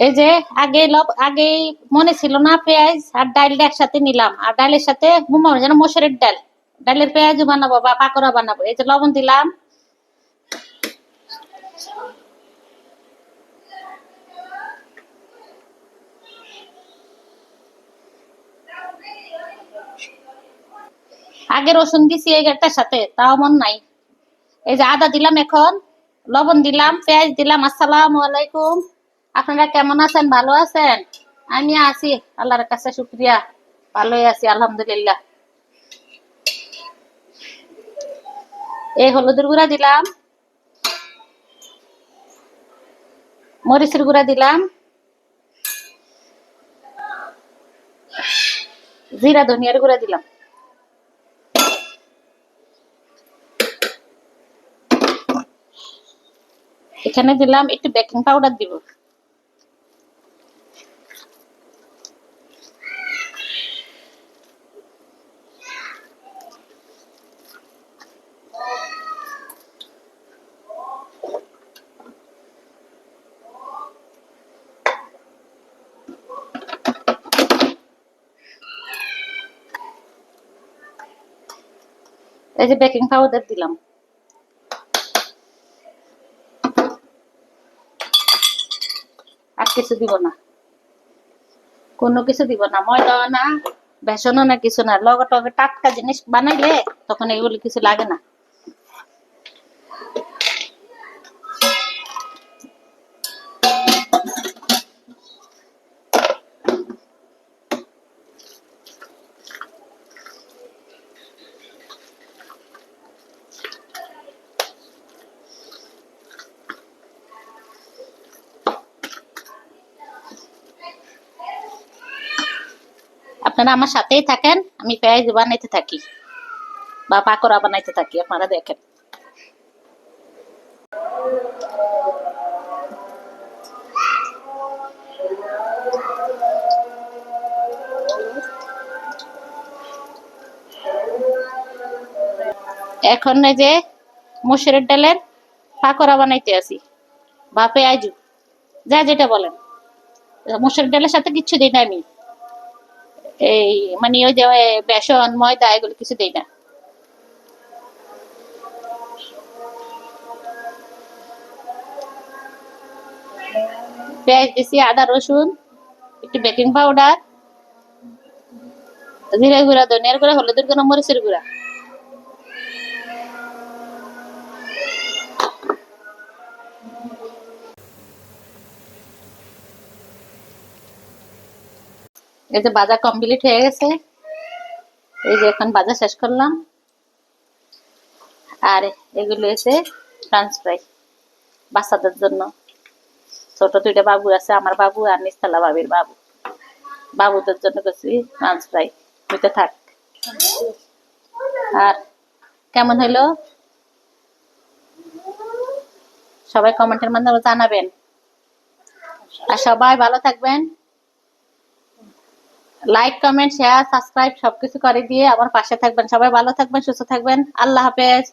এই যে আগে মনে ছিল না, পেঁয়াজ আর ডালটা একসাথে নিলাম, আর ডালের সাথে যেন মসুরের ডাল, ডালের পেঁয়াজও বানাবো বা পাকোড়া বানাবো। এই যে লবণ দিলাম, আগে রসুন দিছি এই একটার সাথে, তাও মন নাই। এই যে আদা দিলাম, এখন লবণ দিলাম, পেঁয়াজ দিলাম। আসসালামু আলাইকুম, আপনারা কেমন আছেন? ভালো আছেন? আমি আছি, আল্লাহর কাছে শুক্রিয়া, ভালোই আছি আলহামদুলিল্লাহ। এই হলুদের গুঁড়া দিলাম, মরিচের গুঁড়া দিলাম, জিরা ধনিয়ার গুঁড়া দিলাম। এখানে দিলাম একটু বেকিং পাউডার দিব। এই যে বেকিং পাউডার দিলাম। আর কিছু দিব না, কোনো কিছু দিব না, ময়দা না, বেসনও না, কিছু না। লগে টগে টাটকা জিনিস বানাইলে তখন এগুলো কিছু লাগে না। আপনারা আমার সাথেই থাকেন, আমি পেঁয়াজ বানাইতে থাকি বা পাকোড়া বানাইতে থাকি, আপনারা দেখেন। এখন এই যে মসুরের ডালের পাকোড়া বানাইতে আছি বা পেঁয়াজু, যা যেটা বলেন। মসুরের ডালের সাথে কিচ্ছু দিই না আমি, এই মানে ওই যে বেসন ময়দা এগুলো কিছু দিই না। পেঁয়াজ দিছি, আদা রসুন, একটু বেকিং পাউডার, জিরা গুঁড়া, ধনিয়ার গুঁড়া, হলুদের গুঁড়া, মরিচের গুঁড়া। এই যে ভাজা কমপ্লিট হয়ে গেছে, এই যে এখন ভাজা শেষ করলাম। আর এগুলো এসে ফ্রেঞ্চ ফ্রাই বাচ্চাদের জন্য। ছোট দুইটা বাবু আছে, আমার বাবু আর নিস্তালা বাবির বাবু, বাবুদের জন্য করছি ফ্রেঞ্চ ফ্রাই। হইতে থাক। আর কেমন হইলো সবাই কমেন্টের মাধ্যমে জানাবেন। আর সবাই ভালো থাকবেন, লাইক কমেন্ট শেয়ার সাবস্ক্রাইব সবকিছু করে দিয়ে আমার পাশে থাকবেন। সবাই ভালো থাকবেন, সুস্থ থাকবেন। আল্লাহ হাফেজ।